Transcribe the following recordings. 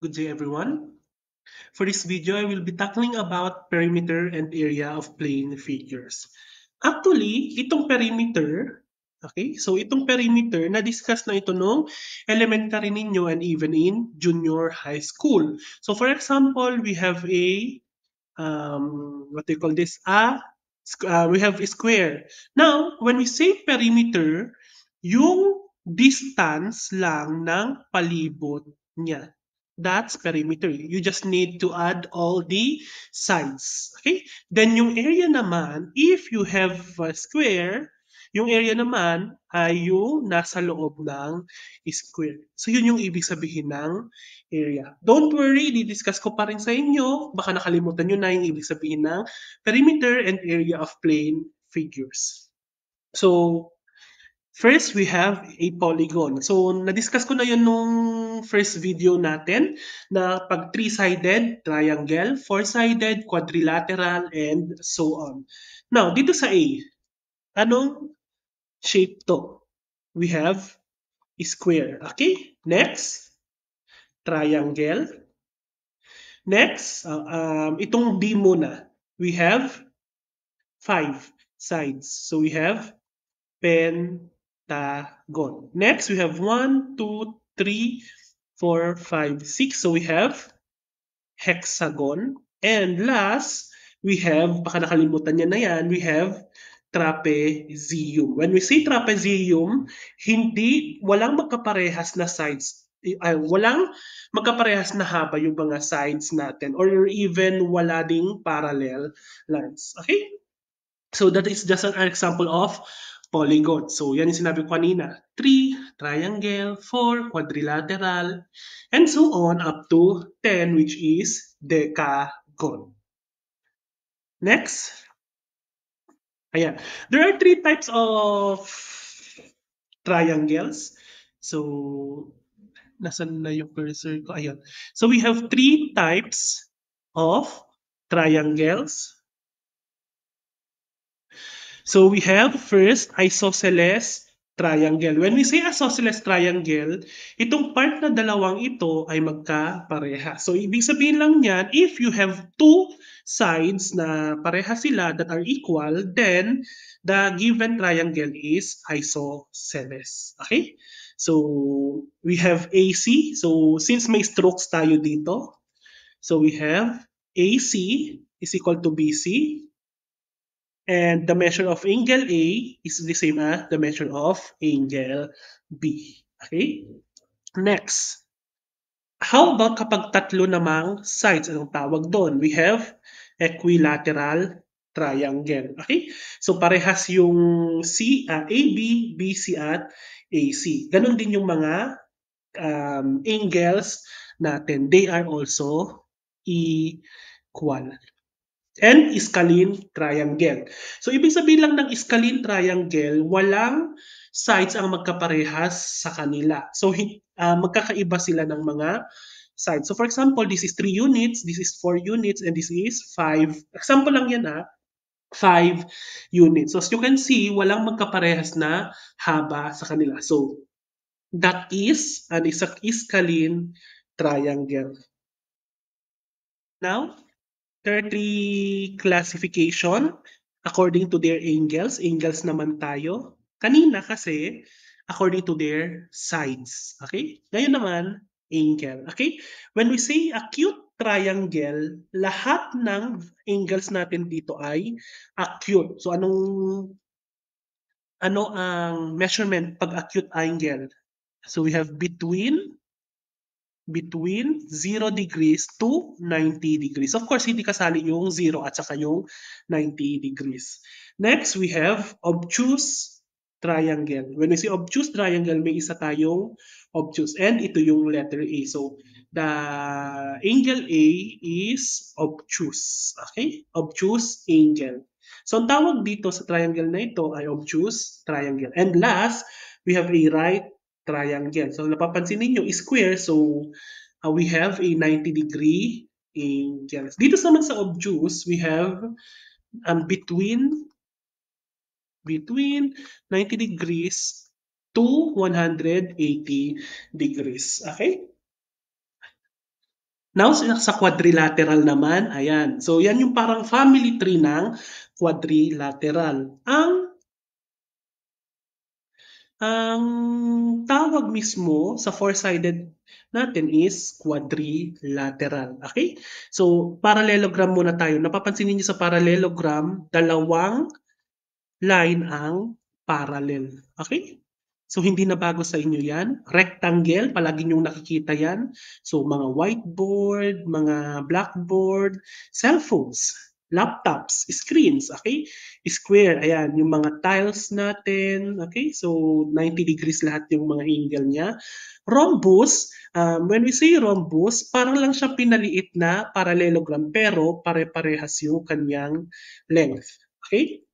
Good day, everyone. For this video, I will be tackling about perimeter and area of plane figures. Actually, itong perimeter, okay, so itong perimeter, na-discuss na ito nung elementary ninyo and even in junior high school. So for example, we have a, what do you call this? We have a square. Now, when we say perimeter, yung distance lang ng palibot niya. That's perimeter. You just need to add all the sides. Okay? Then yung area naman, if you have a square, yung area naman ay yung nasa loob ng square. So yun yung ibig sabihin ng area. Don't worry, di-discuss ko pa rin sa inyo. Baka nakalimutan nyo na yung ibig sabihin ng perimeter and area of plane figures. So, first, we have a polygon. So, na-discuss ko na yun nung first video natin na pag three-sided, triangle, four-sided, quadrilateral, and so on. Now, dito sa A, anong shape to? We have square. Okay? Next, triangle. Next, itong B muna. We have 5 sides. So, we have pentagon. Next, we have 1, 2, 3, 4, 5, 6. So, we have hexagon. And last, we have, baka nakalimutan niya na yan, we have trapezium. When we say trapezium, walang magkaparehas na sides. Walang magkaparehas na haba yung mga sides natin or even wala ding parallel lines. Okay? So that is just an example of polygon. So yan yung sinabi ko kanina. 3, triangle, 4, quadrilateral, and so on up to 10, which is decagon. Next. Ayan. There are 3 types of triangles. So, nasan na yung cursor ko? Ayan. So we have 3 types of triangles. So we have first isosceles triangle. When we say isosceles triangle, itong part na dalawang ito ay magkapareha. So ibig sabihin lang niyan, if you have two sides na pareha sila that are equal, then the given triangle is isosceles. Okay? So we have AC. So since may strokes tayo dito, so we have AC is equal to BC. And the measure of angle A is the same as the measure of angle B. Okay? Next. How about kapag tatlo namang sides? Anong tawag doon? We have equilateral triangle. Okay? So parehas yung AB, BC at AC. Ganon din yung mga angles natin. They are also equal. And scalene triangle. So, ibig sabihin lang ng scalene triangle, walang sides ang magkaparehas sa kanila. So, magkakaiba sila ng mga sides. So, for example, this is 3 units, this is 4 units, and this is 5. Example lang yan 5 units. So, as you can see, walang magkaparehas na haba sa kanila. So, that is an scalene triangle. Now, there are 3 classification according to their angles. Angles naman tayo. Kanina kasi, according to their sides. Okay? Ngayon naman, angle. Okay? When we say acute triangle, lahat ng angles natin dito ay acute. So, ano ang measurement pag acute angle? So, we have between 0 degrees to 90 degrees. Of course, hindi kasali yung 0 at saka yung 90 degrees. Next, we have obtuse triangle. When we say obtuse triangle, may isa tayong obtuse. And ito yung letter A. So, the angle A is obtuse. Okay? Obtuse angle. So, ang tawag dito sa triangle na ito ay obtuse triangle. And last, we have a right triangle. So, napapansin ninyo, square. So, we have a 90-degree angle. Dito naman sa obtuse, we have between 90 degrees to 180 degrees. Okay? Now, sa quadrilateral naman, ayan. So, yan yung parang family tree ng quadrilateral. Ang tawag mismo sa four-sided natin is quadrilateral. Okay? So, parallelogram muna tayo. Napapansin niyo sa parallelogram, dalawang line ang parallel. Okay? So, hindi na bago sa inyo yan. Rectangle, palagi niyong nakikita yan. So, mga whiteboard, mga blackboard, cellphones, laptops, screens, okay? Square, ayan, yung mga tiles natin, okay? So, 90 degrees lahat yung mga angle niya. Rhombus, when we say rhombus, parang lang siya pinaliit na parallelogram, pero pare-parehas yung kanyang length. Okay?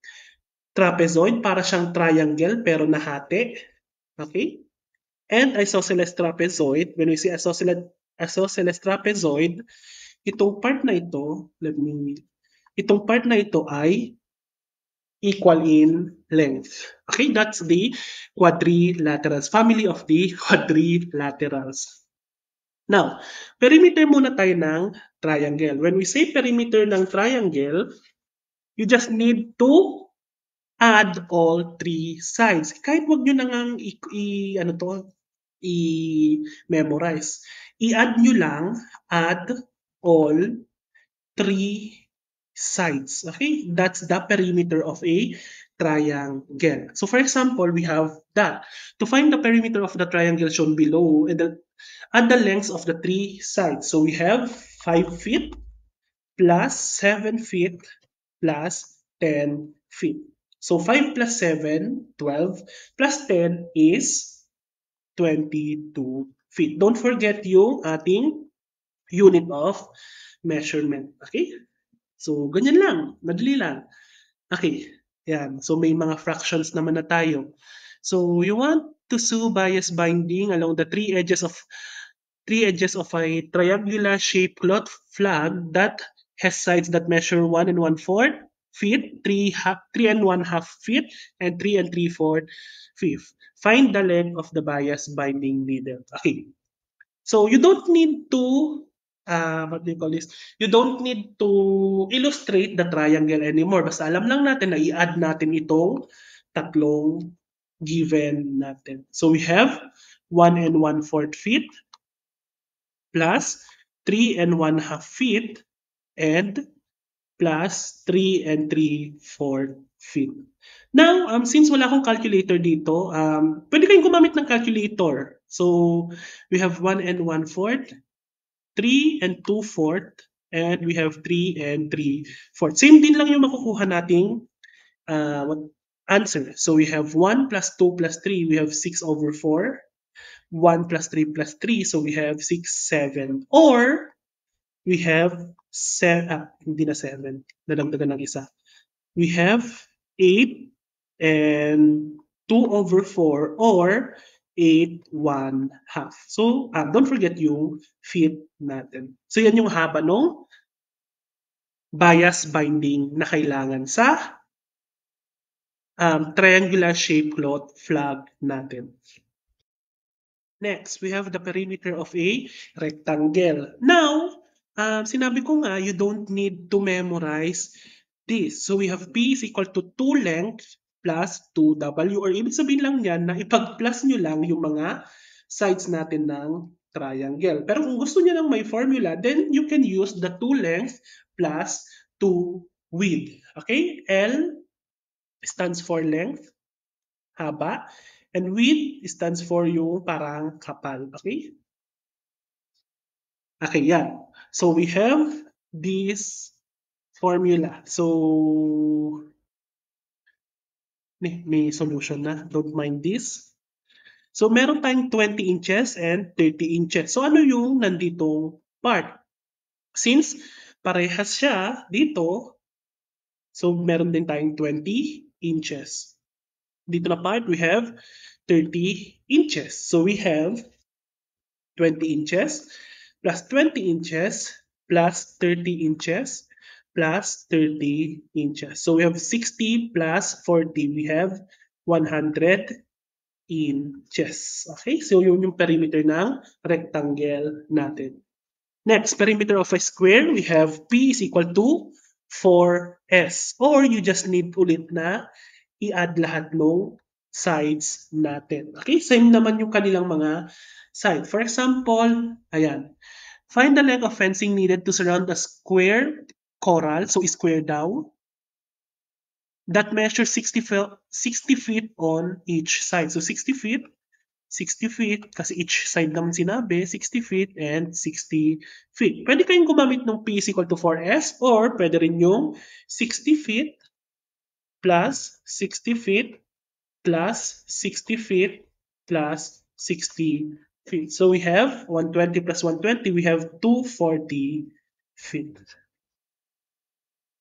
Trapezoid, para siyang triangle pero nahati. Okay? And isosceles trapezoid, when we say isosceles trapezoid, itong part na ito, itong part na ito ay equal in length. Okay, that's the quadrilaterals, family of the quadrilaterals. Now, perimeter muna tayo ng triangle. When we say perimeter ng triangle, you just need to add all three sides. Kahit wag nyo nang i-memorize. I-add nyo lang, add all three sides. Okay? That's the perimeter of a triangle. So for example, we have that. To find the perimeter of the triangle shown below, and add the lengths of the three sides. So we have 5 feet plus 7 feet plus 10 feet. So 5 plus 7, 12, plus 10 is 22 feet. Don't forget yung ating unit of measurement. Okay? So, ganyan lang. Madali lang. Okay. Yan. So, may mga fractions naman na tayo. So, you want to sew bias binding along the three edges of a triangular shaped cloth flag that has sides that measure 1 and 1/4 feet, 3 and 1/2 feet, and 3 and 3/4 feet. Find the length of the bias binding needle. Okay. So you don't need to what do you call this? You don't need to illustrate the triangle anymore. Basta alam lang natin na i-add natin itong tatlong given natin. So we have 1 and 1/4 feet plus 3 and 1/2 feet and plus 3 and 3/4 feet. Now, since wala akong calculator dito, pwede kayong gumamit ng calculator. So, we have 1 and 1/4, 3 and 2/4, and we have 3 and 3/4. Same din lang yung makukuha nating answer. So, we have 1 plus 2 plus 3, we have 6/4. 1 plus 3 plus 3, so we have 6, 7. Or, we have hindi na 7. Nadagdagan ng isa. We have 8 and 2/4 or 8/1/2. So, don't forget yung feet natin. So, yan yung haba ng bias binding na kailangan sa triangular shaped cloth flag natin. Next, we have the perimeter of a rectangle. Now, sinabi ko nga, you don't need to memorize this. So we have P is equal to 2 length plus 2W, or ibig sabihin lang yan na ipag-plus nyo lang yung mga sides natin ng triangle. Pero kung gusto niyo ng may formula, then you can use the 2 length plus 2 width. Okay? L stands for length, haba, and width stands for yung parang kapal. Okay? Okay, yan. So we have this formula. So, may solution na. Don't mind this. So, meron tayong 20 inches and 30 inches. So, ano yung nanditong part? Since parehas siya dito, so meron din tayong 20 inches. Dito na part, we have 30 inches. So, we have 20 inches plus 20 inches plus 30 inches plus 30 inches. So we have 60 plus 40. We have 100 inches. Okay? So yun yung perimeter ng rectangle natin. Next, perimeter of a square, we have P is equal to 4S. Or you just need ulit na i-add lahat ng sides natin. Okay, same naman yung kanilang mga side. For example, ayan. Find the length of fencing needed to surround a square coral, so square daw, that measures 60 feet on each side. So 60 feet, 60 feet, kasi each side naman sinabi, 60 feet and 60 feet. Pwede kayong gumamit ng P is equal to 4S or pwede rin yung 60 feet plus 60 feet plus 60 feet plus 60 feet. So we have 120 plus 120, we have 240 feet.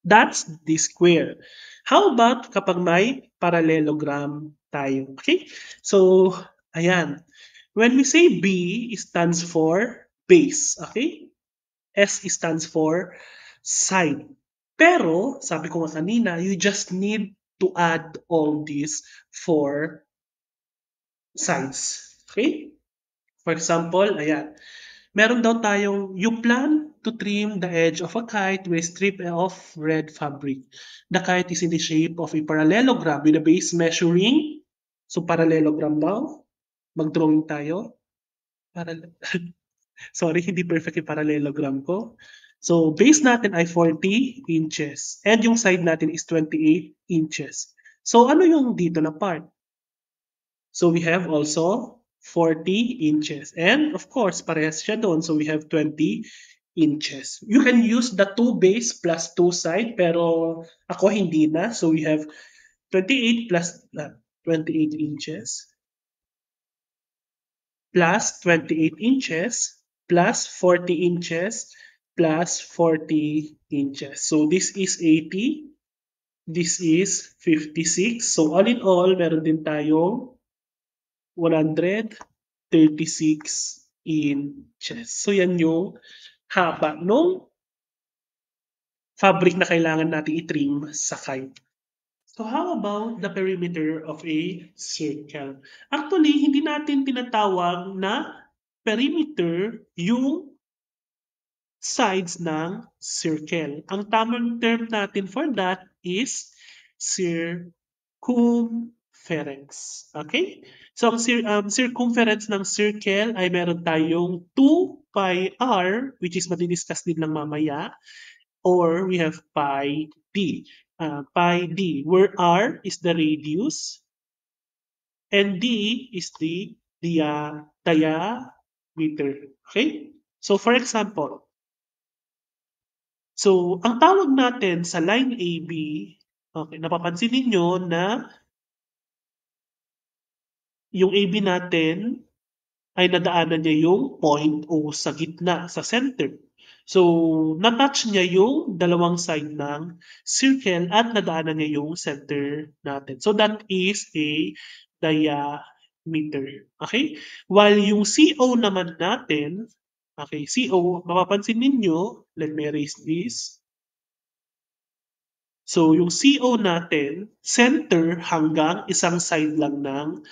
That's the square. How about kapag may parallelogram tayo? Okay? So, ayan. When we say B, it stands for base. Okay? S stands for side. Pero, sabi ko nga kanina, you just need to add all these four sides. Okay? For example, ayan. Meron daw tayong, you plan to trim the edge of a kite with a strip of red fabric. The kite is in the shape of a parallelogram with a base measuring, so parallelogram daw. Mag-drawing tayo. Sorry, hindi perfect yung parallelogram ko. So, base natin ay 40 inches. And yung side natin is 28 inches. So, ano yung dito na part? So, we have also 40 inches. And of course, parehas siya doon. So, we have 20 inches. You can use the 2 base plus 2 side, pero ako hindi na. So, we have 28 plus 28 inches plus 28 inches plus 40 inches plus 40 inches. So, this is 80. This is 56. So, all in all, meron din tayong 136 inches. So, yan yung haba ng fabric na kailangan natin i-trim sa kite. So, how about the perimeter of a circle? Actually, hindi natin tinatawag na perimeter yung sides ng circle. Ang tamang term natin for that is circumference. Okay? So, ang circumference ng circle ay meron tayong 2 pi r, which is matidiscuss din ng mamaya, or we have pi d. Pi d, where r is the radius and d is the diameter. Okay? So, for example, so, ang tawag natin sa line AB, okay, napapansin ninyo na yung AB natin ay nadaanan niya yung point O sa gitna, sa center. So, na-touch niya yung dalawang side ng circle at nadaanan niya yung center natin. So, that is a diameter. Okay? While yung CO naman natin, okay, CO, mapapansin ninyo, let me erase this. So, yung CO natin, center hanggang isang side lang ng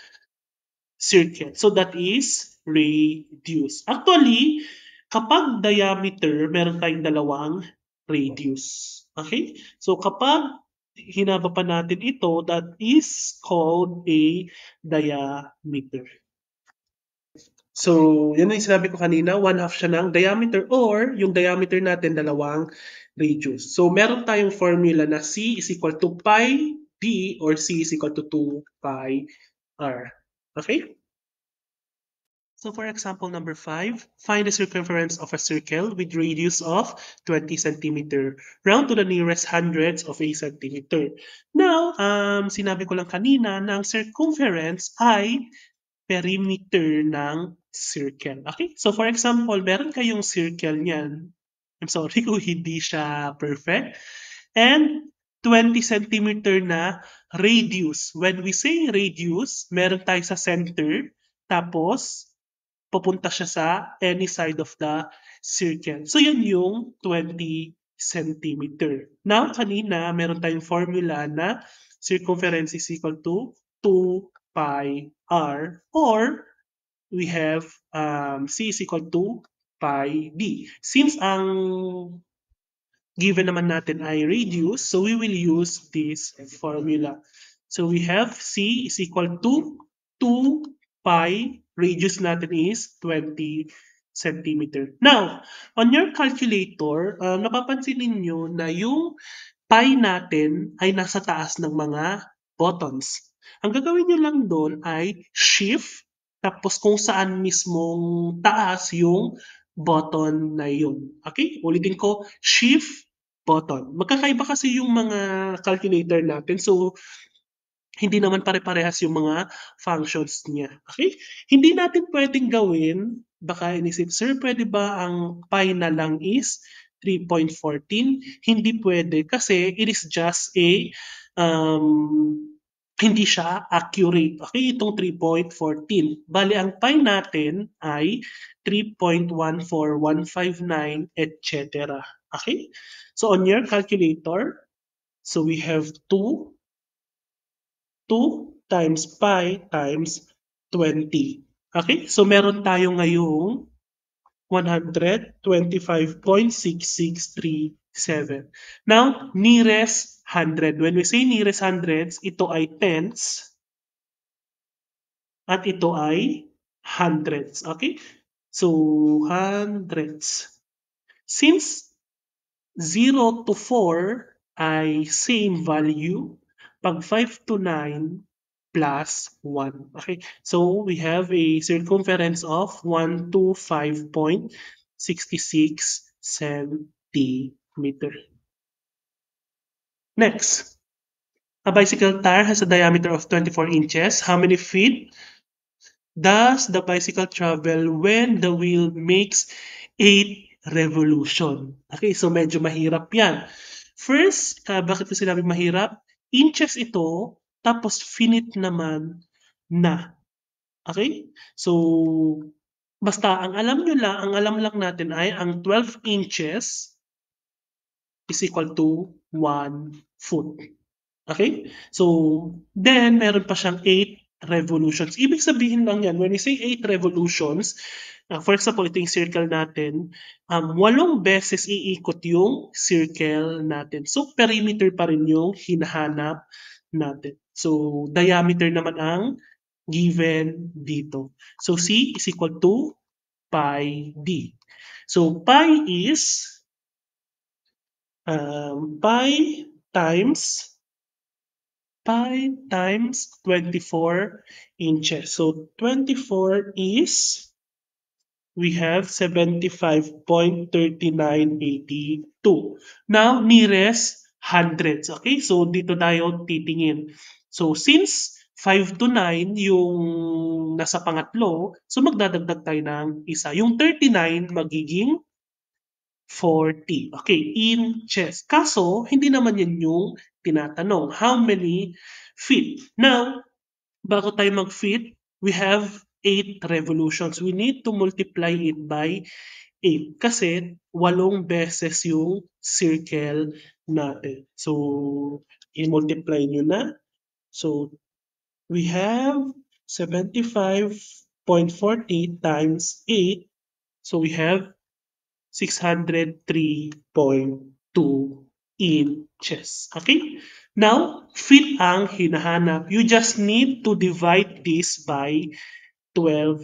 circle. So, that is radius. Actually, kapag diameter, meron tayong dalawang radius. Okay? So, kapag hinaba pa natin ito, that is called a diameter. So, yun yung sinabi ko kanina, 1/2 siya ng diameter or yung diameter natin dalawang radius. So, meron tayong formula na C is equal to pi d or C is equal to 2 pi r. Okay? So for example number 5, find the circumference of a circle with radius of 20 centimeter. Round to the nearest hundredths of a centimeter. Now, sinabi ko lang kanina na ang circumference ay perimeter ng circle. Okay? So for example, meron kayong circle niyan. I'm sorry kung hindi siya perfect. And 20 centimeter na radius. When we say radius, meron tayo sa center, tapos pupunta siya sa any side of the circle. So yun yung 20 centimeter. Now, kanina, meron tayong formula na circumference is equal to 2 pi r or we have C is equal to pi d. Since ang given naman natin ay radius, so we will use this formula. So we have C is equal to 2 pi, radius natin is 20 centimeter. Now, on your calculator, napapansin ninyo na yung pi natin ay nasa taas ng mga buttons. Ang gagawin nyo lang doon ay shift, tapos kung saan mismong taas yung button na yun. Okay? Ulitin ko, shift, button. Magkakaiba kasi yung mga calculator natin. So, hindi naman pare-parehas yung mga functions niya. Okay? Hindi natin pwedeng gawin, baka inisip, sir, pwede ba ang pi na lang is 3.14? Hindi pwede kasi it is just a hindi siya accurate. Okay, itong 3.14. Bali, ang pi natin ay 3.14159, etc. Okay? So, on your calculator, so we have 2 times pi times 20. Okay? So, meron tayo ngayong 125.6637. Now, nearest 100. When we say nearest hundreds, ito ay tens at ito ay hundreds. Okay? So, hundreds. Since 0 to 4 ay same value, pag 5 to 9 plus 1. Okay? So, we have a circumference of 125.66 centimeter. Next, a bicycle tire has a diameter of 24 inches. How many feet does the bicycle travel when the wheel makes 8 revolution? Okay, so medyo mahirap yan. First, bakit ko sinabi mahirap? Inches ito, tapos finite naman na. Okay? So, basta ang alam lang natin ay ang 12 inches is equal to 1 foot. Okay? So, then, meron pa siyang 8 revolutions. Ibig sabihin lang yan, when we say 8 revolutions, for example, ito yung circle natin, 8 beses iikot yung circle natin. So, perimeter pa rin yung hinahanap natin. So, diameter naman ang given dito. So, C is equal to pi d. So, pi is pi times 24 inches. So 24 is, we have 75.3982. Now, nearest hundreds. Okay, so dito tayo titingin. So since 5 to 9 yung nasa pangatlo, so magdadagdag tayo ng isa. Yung 39 magiging 40. Okay, inches. Kaso, hindi naman yan yung tinatanong. How many feet? Now, bago tayo mag-feet, we have 8 revolutions. We need to multiply it by 8 kasi 8 beses yung circle natin. So, i-multiply nyo na. So, we have 75.40 times 8. So, we have 603.2 inches. Okay? Now, feet ang hinahanap. You just need to divide this by 12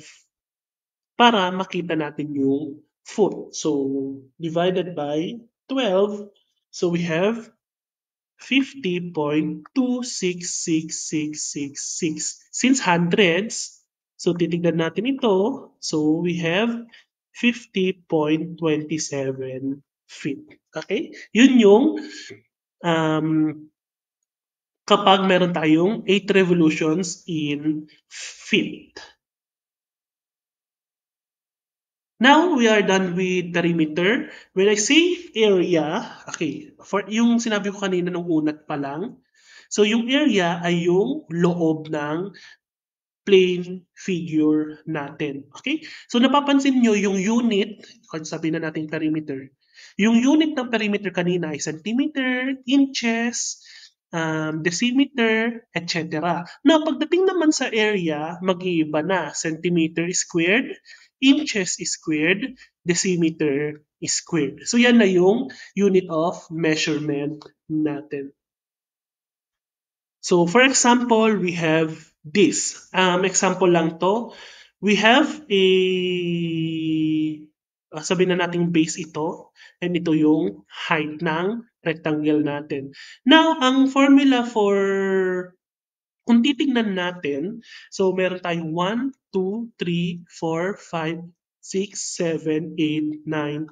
para makita natin yung foot. So, divided by 12, so we have 50.266666. Since hundreds, so titignan natin ito. So, we have 50.27 feet. Okay? Yun yung kapag meron tayong 8 revolutions in feet. Now, we are done with perimeter. When I say area, okay, for yung sinabi ko kanina nung unat pa lang, so yung area ay yung loob ng plane figure natin. Okay? So napapansin nyo yung unit, kung sabihin na natin perimeter, yung unit ng perimeter kanina ay centimeter, inches, decimeter, etc. Now, pagdating naman sa area, mag-iiba na. Centimeter squared, inches squared, decimeter squared. So yan na yung unit of measurement natin. So for example, we have this. Example lang to. We have a, sabihin na nating base ito, and ito yung height ng rectangle natin. Now, ang formula for, kung titignan natin, so meron tayong 1, 2, 3, 4, 5, 6, 7, 8, 9,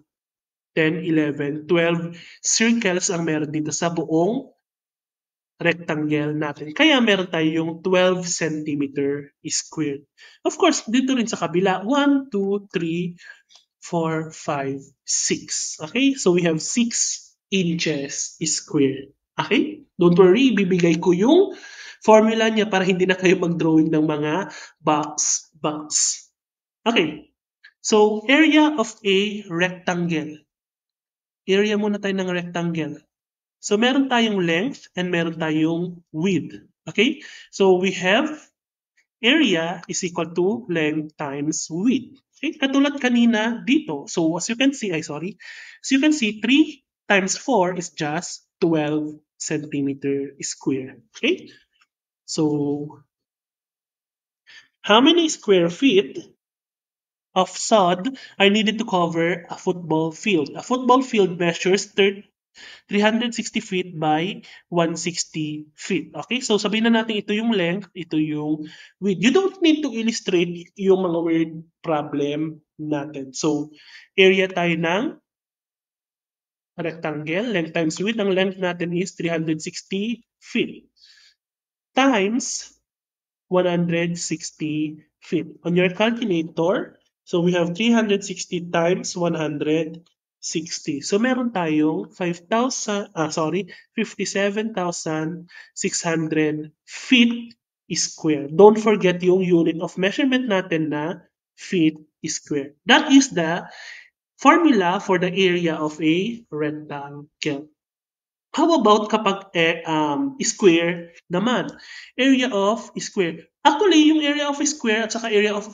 10, 11, 12 circles ang meron dito sa buong rectangle natin. Kaya meron tayo yung 12 centimeter squared. Of course, dito rin sa kabila, 1, 2, 3, 4, 5, 6. Okay? So we have 6 inches squared. Okay? Don't worry, ibibigay ko yung formula niya para hindi na kayo mag-drawing ng mga box. Okay. So, area of a rectangle. Area muna tayo ng rectangle. So, meron tayong length and meron tayong width. Okay? So, we have area is equal to length times width. Okay? Katulad kanina dito. So, as you can see, 3 times 4 is just 12 centimeter square. Okay? So, how many square feet of sod are needed to cover a football field? A football field measures 360 feet by 160 feet. Okay? So, sabihin na natin ito yung length, ito yung width. You don't need to illustrate yung mga word problem natin. So, area tayo ng rectangle, length times width. Ang length natin is 360 feet times 160 feet. On your calculator, so we have 360 times 160. So meron tayong 57,600 feet square. Don't forget yung unit of measurement natin na feet square. That is the formula for the area of a rectangle. How about kapag square naman? Area of square. Actually, yung area of square at saka area of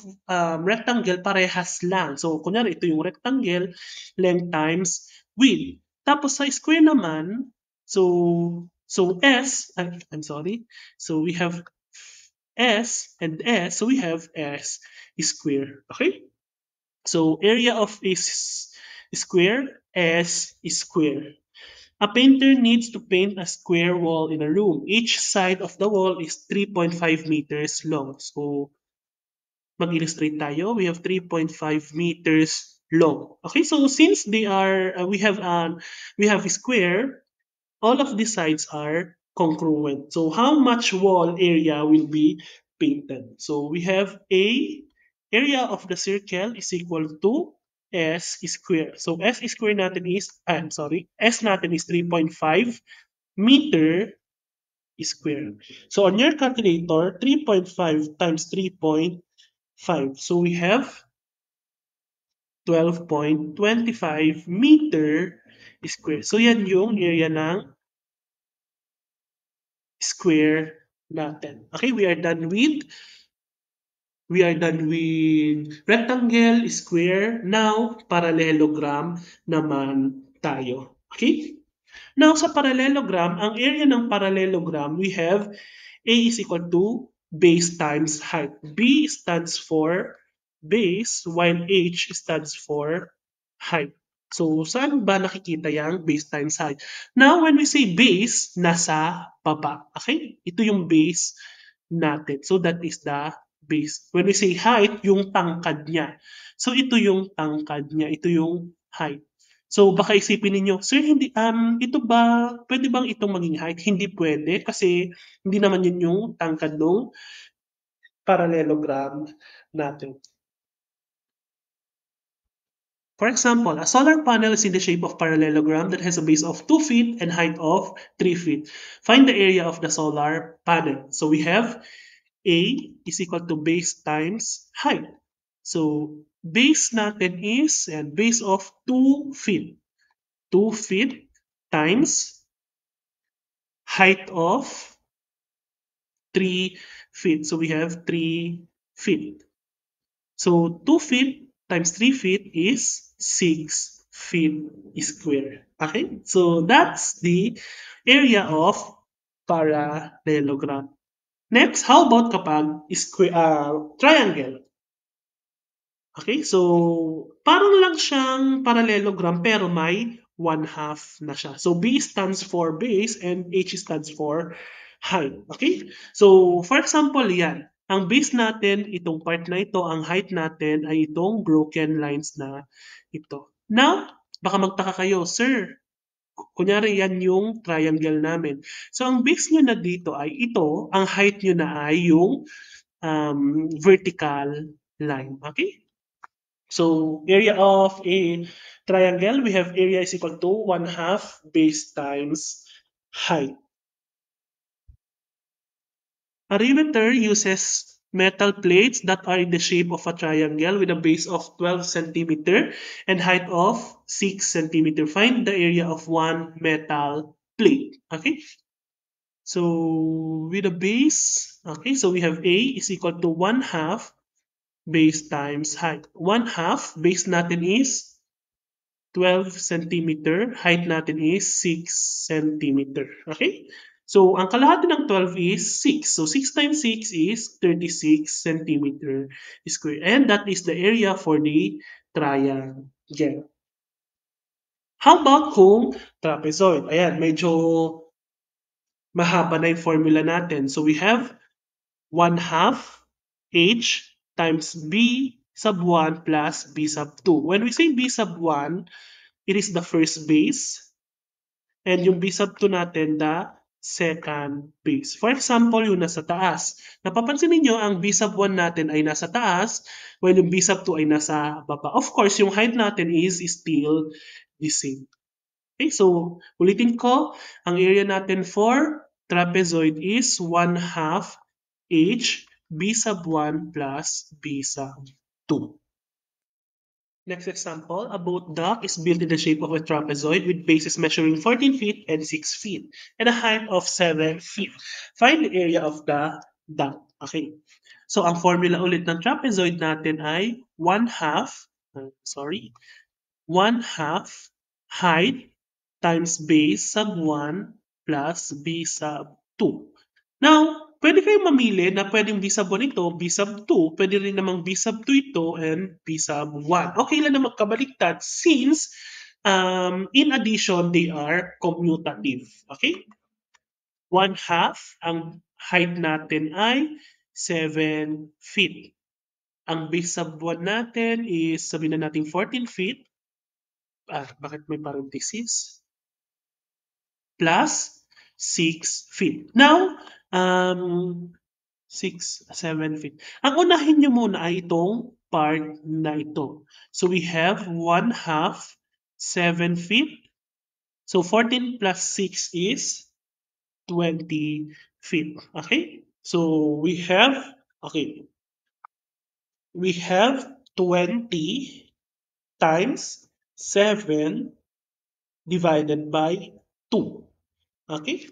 rectangle parehas lang. So, kunyari, ito yung rectangle, length times width. Tapos sa square naman, so I'm sorry. So, we have S and S. So, we have S square. Okay? So, area of a square, S square. A painter needs to paint a square wall in a room. Each side of the wall is 3.5 meters long. So, mag-illustrate tayo. We have 3.5 meters long. Okay, so since they are, we have a square, all of the sides are congruent. So, how much wall area will be painted? So, we have a area of the circle is equal to S square. So, S square natin is, S natin is 3.5 meter square. So, on your calculator, 3.5 times 3.5. So, we have 12.25 meter square. So, yan yung area ng square natin. Okay, we are done with rectangle, square. Now, parallelogram naman tayo. Okay? Now, sa parallelogram, ang area ng parallelogram, we have A is equal to base times height. B stands for base, while H stands for height. So, saan ba nakikita yung base times height? Now, when we say base, nasa baba. Okay? Ito yung base natin. So, that is the base. When we say height, yung tangkad niya. So, ito yung tangkad niya. Ito yung height. So, baka isipin ninyo, sir, ito ba, pwede bang itong maging height? Hindi pwede kasi hindi naman yun yung tangkad ng parallelogram natin. For example, a solar panel is in the shape of parallelogram that has a base of 2 feet and height of 3 feet. Find the area of the solar panel. So we have A is equal to base times height. So base natin is base of 2 feet. 2 feet times height of 3 feet. So we have 3 feet. So 2 feet times 3 feet is 6 feet square. Okay? So that's the area of parallelogram. Next, how about kapag triangle? Okay, so parang lang siyang parallelogram pero may 1/2 na siya. So B stands for base and H stands for height. Okay? So for example, yan. Ang base natin, itong part na ito, ang height natin ay itong broken lines na ito. Now, baka magtaka kayo, sir, kunyari yan yung triangle namin. So ang base nyo na dito ay ito, ang height nyo na ay yung vertical line. Okay? So area of a triangle, we have area is equal to 1/2 base times height. A riveter uses metal plates that are in the shape of a triangle with a base of 12 centimeter and height of 6 centimeter. Find the area of one metal plate. Okay. So with a base, okay, so we have A is equal to 1/2 base times height. 1/2 base natin is 12 centimeter, height natin is 6 centimeter. Okay? So, ang kalahati ng 12 is 6. So, 6 times 6 is 36 centimeter square. And that is the area for the triangle. How about kung trapezoid? Ayan, medyo mahaba na yung formula natin. So, we have 1/2 h times b sub 1 plus b sub 2. When we say b sub 1, it is the first base. And yung B sub 2 natin, the second base. For example, yung nasa taas. Napapansin niyo ang B sub 1 natin ay nasa taas, while yung B sub 2 ay nasa baba. Of course, yung height natin is still the same. Okay, so ulitin ko, ang area natin for trapezoid is 1/2 h B sub 1 plus B sub 2. Next example, a boat dock is built in the shape of a trapezoid with bases measuring 14 feet and 6 feet and a height of 7 feet. Find the area of the dock. Okay. So, ang formula ulit ng trapezoid natin ay 1/2, 1/2 height times base sub 1 plus b sub 2. Now, pwede kayong mamili na pwedeng B sub 1 ito, B sub 2, pwede rin namang B sub 2 ito, and B sub 1. Okay lang na magkabaliktad since in addition, they are commutative. Okay? 1/2, ang height natin ay 7 feet. Ang B sub 1 natin is, sabihin na natin 14 feet. Bakit may parenthesis? Plus 6 feet. Now, 6, 7 feet. Ang unahin nyo muna ay itong part na ito. So we have 1/2, 7 feet. So 14 plus 6 is 20 feet. Okay? So we have 20 times 7 divided by 2. Okay?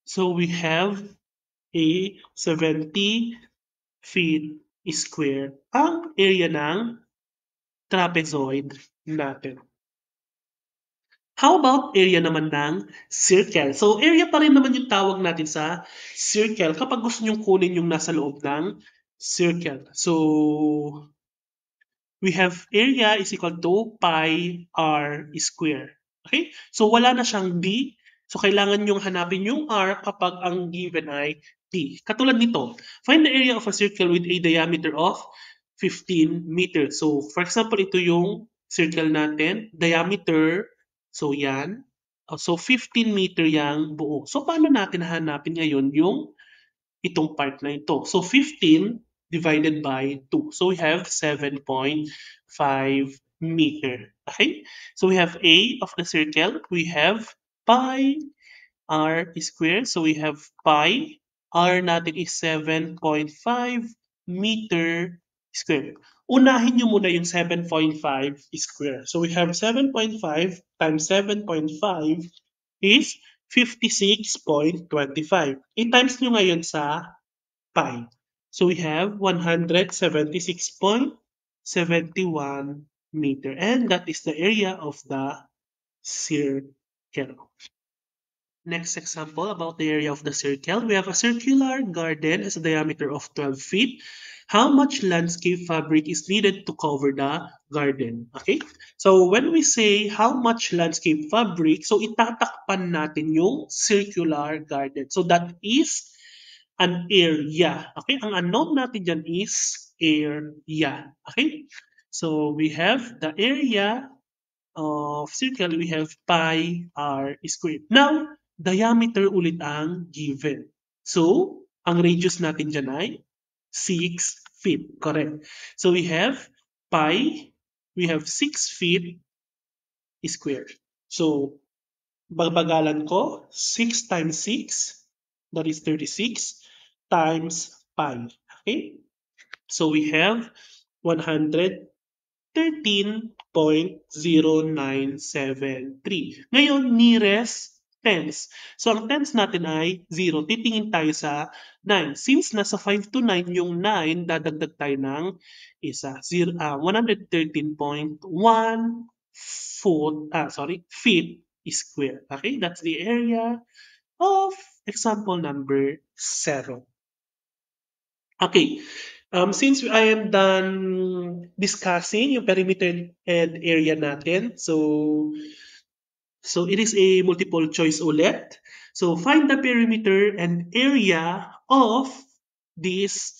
So we have a 70 feet square ang area ng trapezoid natin. How about area naman ng circle? So area pa rin naman yung tawag natin sa circle kapag gusto nyong kunin yung nasa loob ng circle. So we have area is equal to pi r square. Okay? So wala na siyang d. So kailangan nyong hanapin yung r kapag ang given ay d. Katulad nito, find the area of a circle with a diameter of 15 meters. So for example, ito yung circle natin, diameter, so yan. So 15 meter yung buo. So paano natin hanapin ngayon yung itong part na ito? So 15 divided by 2. So we have 7.5 meter. Okay? So we have A of the circle. We have pi r squared. So we have pi. R natin is 7.5 meter square. Unahin nyo muna yung 7.5 square. So we have 7.5 times 7.5 is 56.25. I-times nyo ngayon sa pi. So we have 176.75 71 meter. And that is the area of the circle. Next example about the area of the circle. We have a circular garden has a diameter of 12 feet. How much landscape fabric is needed to cover the garden? Okay? So when we say how much landscape fabric, so itatakpan natin yung circular garden. So that is an area. Okay? Ang unknown natin dyan is area. Okay? So we have the area of circle, we have pi r squared. Now, diameter ulit ang given. So, ang radius natin dyan ay 6 feet. Correct. So, we have pi, we have 6 feet squared. So, babagalan ko, 6 times 6, that is 36, times pi. Okay? So, we have 100 13.0973. Ngayon, nearest tens. So, ang tens natin ay 0. Titingin tayo sa 9. Since nasa 5 to 9 yung 9, dadagdag tayo ng isa. 113.1 feet square. Okay, that's the area of example number 7. Okay, since I am done discussing yung perimeter and area natin, so it is a multiple choice ulit. So find the perimeter and area of this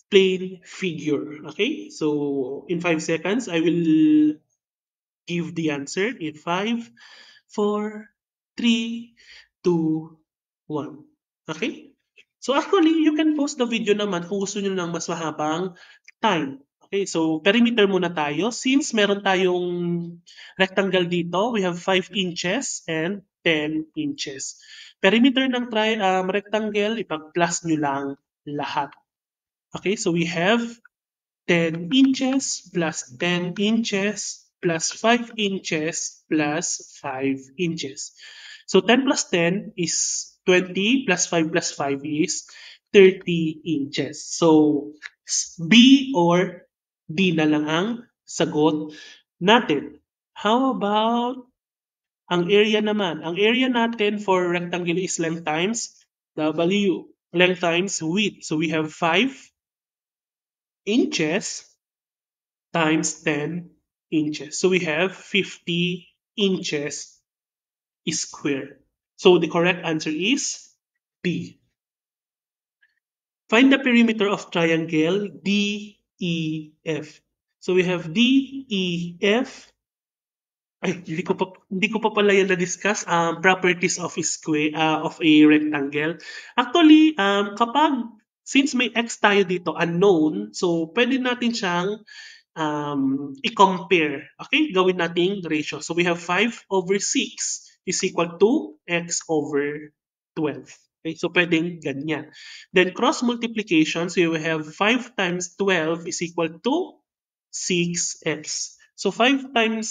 plane figure. Okay, so in 5 seconds, I will give the answer in 5, 4, 3, 2, 1. Okay? So actually, you can pause the video naman kung gusto nyo ng mas mahabang time. Okay, so perimeter muna tayo. Since meron tayong rectangle dito, we have 5 inches and 10 inches. Perimeter ng rectangle, ipag-plus nyo lang lahat. Okay, so we have 10 inches plus 10 inches plus 5 inches plus 5 inches. So 10 plus 10 is 20 plus 5 plus 5 is 30 inches. So B or D na lang ang sagot natin. How about ang area naman? Ang area natin for rectangle is length times W. Length times width. So we have 5 inches times 10 inches. So we have 50 inches square. So the correct answer is B. Find the perimeter of triangle DEF. So we have DEF. Ay, hindi ko pa pala yan na-discuss. Properties of a rectangle. Actually, since may x tayo dito, unknown, so pwede natin siyang i-compare. Okay, gawin nating ratio. So we have 5 over 6 is equal to x over 12. Okay, so pwedeng ganyan. Then cross multiplication, so we have 5 times 12 is equal to 6x. So 5 times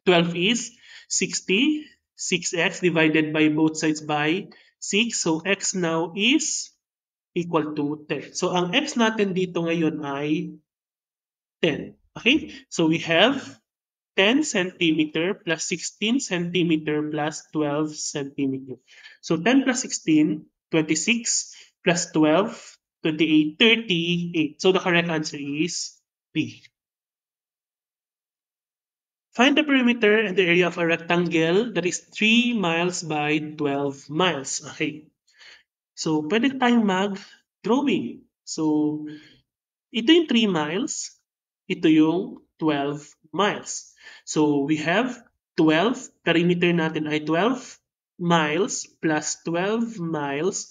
12 is 60. 6x divided by both sides by 6. So x now is equal to 10. So ang x natin dito ngayon ay 10. Okay? So we have 10 centimeter plus 16 centimeter plus 12 centimeter. So 10 plus 16, 26 plus 12, 28, 38. So the correct answer is B. Find the perimeter and the area of a rectangle that is 3 miles by 12 miles. Okay. So pwede tayong mag-drawing. So ito yung 3 miles. Ito yung 12 miles. So we have 12, perimeter natin ay 12 miles plus 12 miles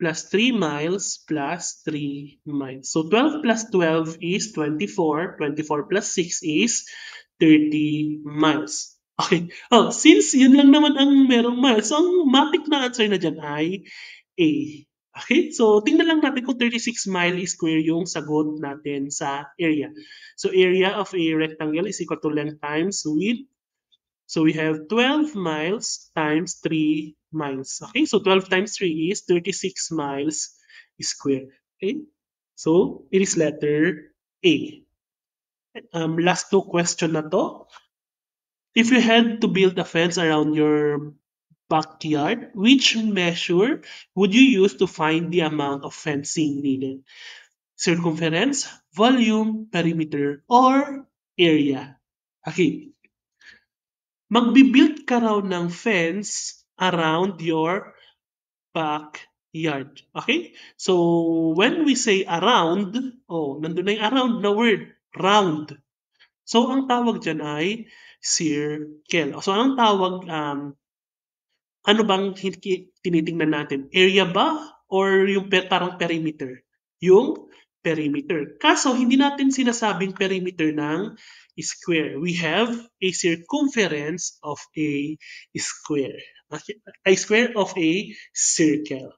plus 3 miles plus 3 miles. So 12 plus 12 is 24. 24 plus 6 is 30 miles. Okay. Oh, since yun lang naman ang merong miles, so ang matik na answer na dyan ay A. Okay, so tingnan lang natin kung 36 mile square yung sagot natin sa area. So area of a rectangle is equal to length times width. So we have 12 miles times 3 miles. Okay, so 12 times 3 is 36 miles square. Okay, so it is letter A. last two question na to. If you had to build a fence around your backyard, which measure would you use to find the amount of fencing needed? Circumference, volume, perimeter, or area? Okay, magbi-build ka raw ng fence around your backyard. Okay? So, when we say around, nandun na yung around na word, round. So, ang tawag dyan ay circle. So, anong tawag, ano bang tinitingnan natin? Area ba or yung parang perimeter? Yung perimeter. Kaso, hindi natin sinasabing perimeter ng square. We have a circumference of a square. A square of a circle.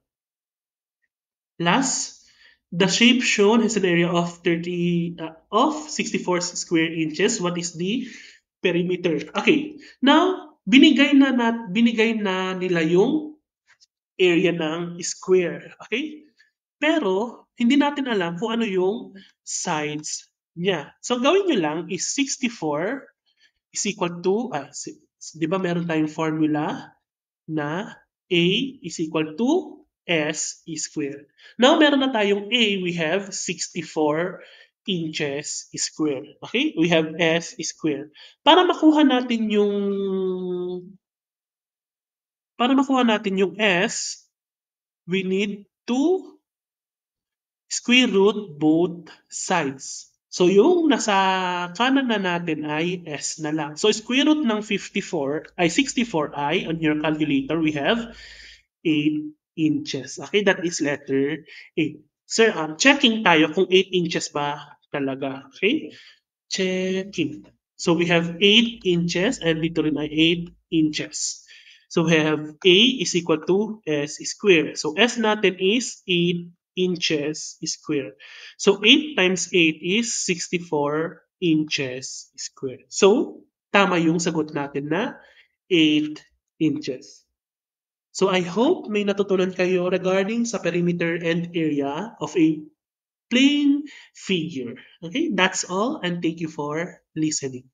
Last, the shape shown has an area of 64 square inches. What is the perimeter? Okay. Now, binigay na nila yung area ng square. Okay? Pero, hindi natin alam kung ano yung sides niya. So, gawin nyo lang is 64 is equal to, di ba meron tayong formula na A is equal to S squared. Now, meron na tayong A, we have 64 inches squared. Okay? We have S squared. Para makuha natin yung S, we need to square root both sides. So, yung nasa kanan na natin ay S na lang. So, square root ng 64 on your calculator, we have 8 inches. Okay, that is letter A. Sir, checking tayo kung 8 inches ba talaga. Okay, checking. So, we have 8 inches and dito rin ay 8 inches. So, we have A is equal to S square. So, S natin is 8 inches square. So, 8 times 8 is 64 inches square. So, tama yung sagot natin na 8 inches. So, I hope may natutunan kayo regarding sa perimeter and area of a plane figure. Okay, that's all and thank you for listening.